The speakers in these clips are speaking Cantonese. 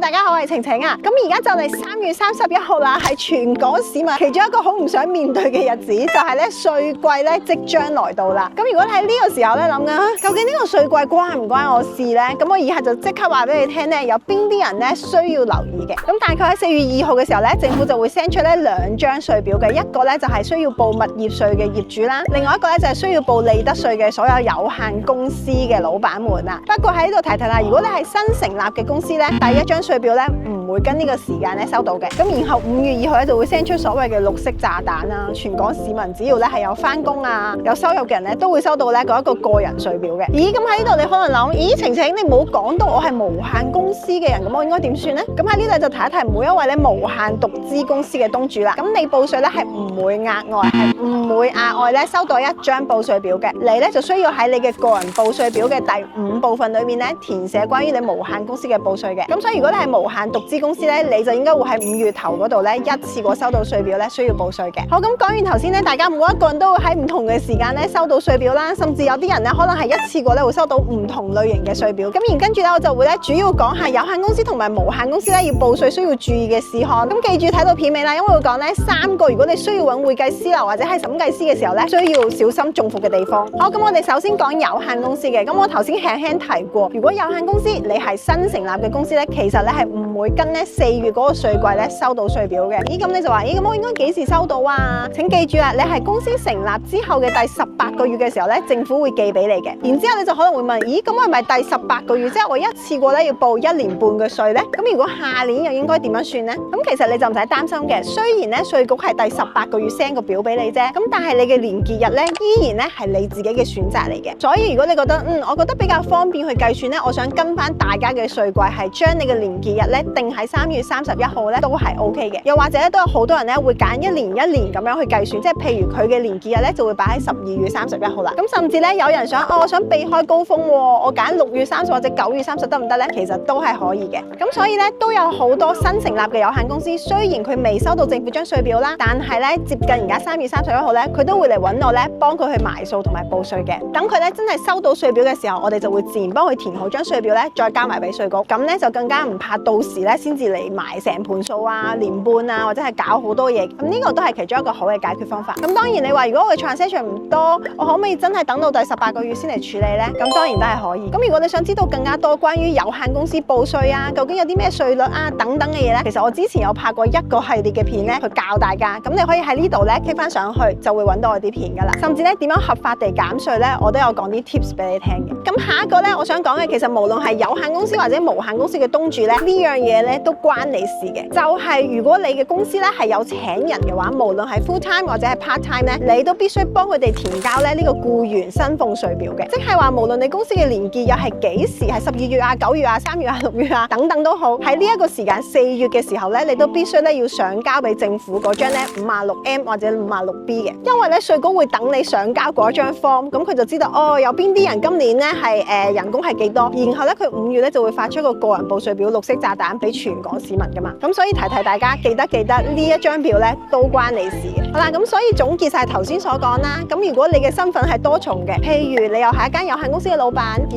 大家好，我係晴晴啊。咁而家就嚟3月31號啦，係全港市民其中一個好唔想面對嘅日子，就係咧稅季即將來到啦。咁如果喺呢個時候咧諗緊，究竟呢個稅季關唔關我事咧？咁我以下就即刻話俾你聽咧，有邊啲人咧需要留意嘅。咁大概喺4月2號嘅時候咧，政府就會 send 出咧2張稅表嘅，一個咧就係需要報物業稅嘅業主啦，另外一個咧就係需要報利得稅嘅所有有限公司嘅老闆們啊。不過喺呢度提啦，如果你係新成立嘅公司咧，第一張稅表咧唔會跟呢個時間咧收到嘅。咁然後5月2號咧就會 send 出所謂嘅綠色炸彈啦，全港市民只要咧係有返工啊、有收入嘅人咧，都會收到咧嗰一個個人稅表嘅。咦，咁喺呢度你可能諗，咦，晴晴你冇講到我係無限公司嘅人，咁我應該點算呢？咁喺呢度就提一提每一位咧無限獨資公司嘅東主啦。咁你報稅咧係唔會額外，係唔會額外咧收到一張報稅表嘅。你咧就需要喺你嘅個人報稅表嘅第5部分裏面咧填寫關於你無限公司嘅報稅嘅。咁所以如果你係無限獨資公司咧，你就應該會喺5月頭嗰度咧一次過收到稅表咧，需要報稅嘅。好，咁講完頭先咧，大家每一個人都會喺唔同嘅時間咧收到稅表啦，甚至有啲人咧可能係一次過咧會收到唔同類型嘅稅表。咁然跟住咧，我就會咧主要講下有限公司同埋無限公司咧要報稅需要注意嘅事項。咁記住睇到片尾啦，因為會講咧3個如果你需要揾會計師樓或者係審計師嘅時候咧，需要小心中伏嘅地方。好，咁我哋首先講有限公司嘅。咁我頭先輕輕提過，如果有限公司你係新成立嘅公司咧，其實咧係唔會跟咧4月嗰個稅季咧收到稅表嘅。咦，咁你就話，咦，咁我應該幾時收到啊？請記住啦，你係公司成立之後嘅第18個月嘅時候咧，政府會寄俾你嘅。然之後你就可能會問，咦，咁我係咪第18個月即係我一次過咧要報1年半嘅稅咧？咁如果下年又應該點樣算咧？咁其實你就唔使擔心嘅。雖然咧稅局係第18個月 send 個表俾你啫，咁但係你嘅年結日咧依然咧係你自己嘅選擇嚟嘅。所以如果你覺得我覺得比較方便去計算咧，我想跟翻大家嘅稅季係將你嘅年結日咧定喺3月31號咧都係 OK 嘅。又或者咧都有好多人咧會揀一年咁樣去計算，即係譬如佢嘅年結日咧就會擺喺12月31號啦。咁甚至咧有人想我想避開高峰喎，我揀6月30或者9月30得唔得咧？其實都係可以嘅。咁所以咧都有好多新成立嘅有限公司，雖然佢未收到政府張稅表啦，但係咧接近而家3月31號咧，佢都會嚟揾我咧幫佢去埋數同埋報稅嘅。等佢咧真係收到稅表嘅時候，我哋就會自然幫佢填好張稅表咧，再交埋俾稅局。咁咧就更加唔怕到時咧先至嚟埋成盤數啊、年半啊，或者係搞好多嘢。咁呢個都係其中一個好嘅解決方法。咁當然你話如果我嘅 transaction 唔多，我可唔可以真係等到第18個月先嚟處理呢？咁當然都係可以。咁如果你想知道更加多關於有限公司報稅啊，究竟有啲咩稅率啊等等嘅嘢咧，其實我之前有拍過一個系列嘅片咧，去教大家。咁你可以喺呢度咧 click 翻上去，就會揾到我啲片噶啦。甚至咧點樣合法地減稅咧，我都有講啲 tips 俾你聽嘅。咁下一個咧，我想講嘅其實無論係有限公司或者無限公司嘅東主咧，呢樣嘢咧都關你事嘅。就係如果你嘅公司咧係有請人嘅話，無論係 full time 或者係 part time 咧，你都必須幫佢哋填交咧呢個僱員薪俸稅表嘅。即係話無論你公司嘅年結又係幾時，係12月啊、9月啊、3月啊、6月啊等等都好，喺呢一個時間4月嘅時候咧，你都必須咧要上交俾政府嗰張咧 56M 或者 56B 嘅。因為咧稅局會等你上交嗰張 form， 咁佢就知道有邊啲人今年咧係人工係幾多，然後咧佢5月咧就會發出個人報稅表綠色炸彈俾全港市民噶嘛。咁所以提大家記得呢一張表咧都關你事嘅。好啦，咁所以總結晒頭先所講啦。咁如果你嘅身份係多重嘅，譬如你又係一間有限公司嘅老闆，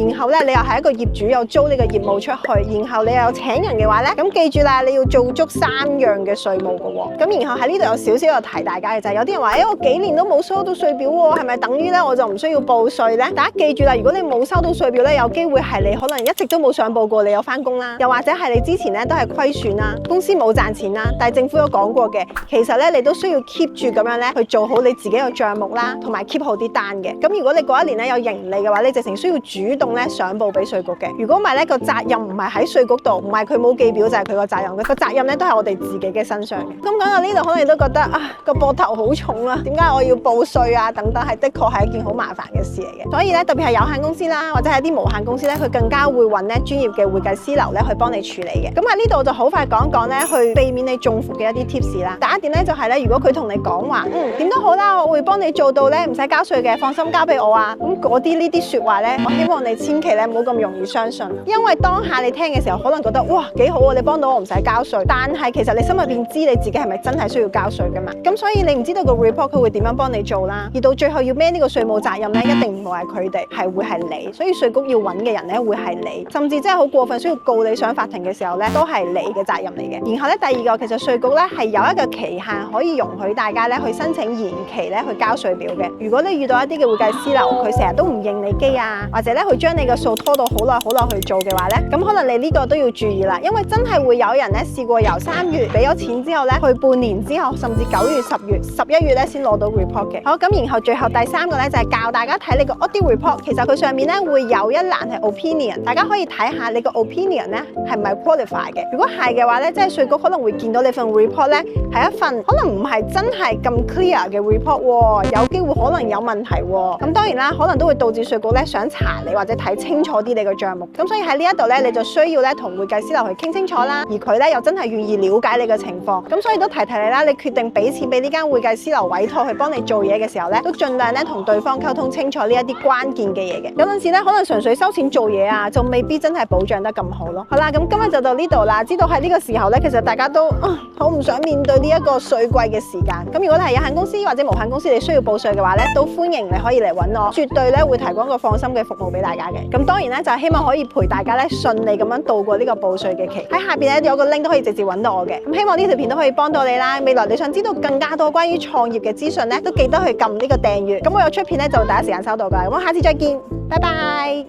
然後咧你又係一個業主，又租呢個業務出去，然後你又有請人嘅話咧，咁記住啦，你要做足3樣嘅稅務噶喎。咁然後喺呢度有少少提大家嘅就係有啲人話我幾年都冇收到稅表喎，係咪等於咧我就唔需要報稅咧？大家記住啦，如果你冇收到稅表咧，有機會係你可能一直都冇上報過，你有返工啦，又或者係你之前咧都係虧損啦，公司冇賺錢啦，但係政府有講過嘅，其實咧你都需要 keep 住咁樣咧去做好你自己嘅帳目啦，同埋 keep 好啲單嘅。咁如果你嗰一年咧有盈利嘅話，你直情需要主動咧上報俾稅局嘅。如果唔係咧個責任唔係喺稅局度，唔係佢冇記表就係佢個責任嘅，個責任咧都係我哋自己嘅身上嘅。咁講到呢度，可能你都覺得個膊頭好重啦，點解我要報稅啊？等等係的確係一件好麻煩嘅事嚟嘅。所以咧特別係有限公司啦，或者係啲無限公司咧，佢更加會揾咧專業嘅會計師樓咧去幫你處理嘅。咁喺呢度就好快講講咧，去避免你中伏嘅一啲 tips 啦。第一點咧就係咧，如果佢同你講話，點都好啦，我會幫你做到咧唔使交稅嘅，放心交俾我啊。咁嗰啲呢啲説話咧，我希望你千祈咧唔好咁容易相信，因為當下你聽嘅時候，可能覺得哇幾好啊，你幫到我唔使交稅，但係其實你心入邊知你自己係咪真係需要交稅噶嘛？咁所以你唔知道個 report 佢會點樣幫你做啦，而到最後要孭呢個稅務責任咧，一定唔會係佢哋，係會係你。所以稅局要揾嘅人咧會係你，甚至真係好過分，需要告你上法庭程嘅時候咧，都係你嘅責任嚟嘅。然後咧，第二個其實稅局咧係有一個期限可以容許大家咧去申請延期咧去交稅表嘅。如果你遇到一啲嘅會計師樓，佢成日都唔認你機啊，或者咧佢將你嘅數拖到好耐去做嘅話咧，咁可能你呢個都要注意啦，因為真係會有人咧試過由3月俾咗錢之後咧，去半年之後，甚至9月、10月、11月咧先攞到 report 嘅。好，咁然後最後第3個咧就係教大家睇你個 audit report， 其實佢上面咧會有一欄係 opinion， 大家可以睇下你個 opinion 咧係咪 qualify 嘅。如果係嘅話咧，即係稅局可能會見到你份 report 咧係一份可能唔係真係咁 clear 嘅 report 喎，有機會可能有問題喎。咁當然啦，可能都會導致稅局咧想查你或者睇清楚啲你個帳目。咁所以喺呢一度咧，你就需要咧同會計師樓去傾清楚啦，而佢咧又真係願意了解你嘅情況。咁所以都提你啦，你決定俾錢俾呢間會計師樓委託去幫你做嘢嘅時候咧，都盡量咧同對方溝通清楚呢一啲關鍵嘅嘢嘅。有陣時咧，可能純粹收錢做嘢啊，就未必真係保障得咁好咯。好啦，咁今日就到呢度啦。知道喺呢個時候咧，其實大家都好唔想面對呢一個稅季嘅時間。咁如果你係有限公司或者無限公司，你需要報稅嘅話咧，都歡迎你可以嚟揾我，絕對咧會提供一個放心嘅服務俾大家嘅。咁當然咧就係希望可以陪大家咧順利咁樣度過呢個報稅嘅期。喺下邊咧有個 link 都可以直接揾到我嘅。咁希望呢條片都可以幫到你啦。未來你想知道更加多關於創業嘅資訊咧，都記得去撳呢個訂閱。咁我有出片咧就會第一時間收到㗎。咁我下次再見，拜拜。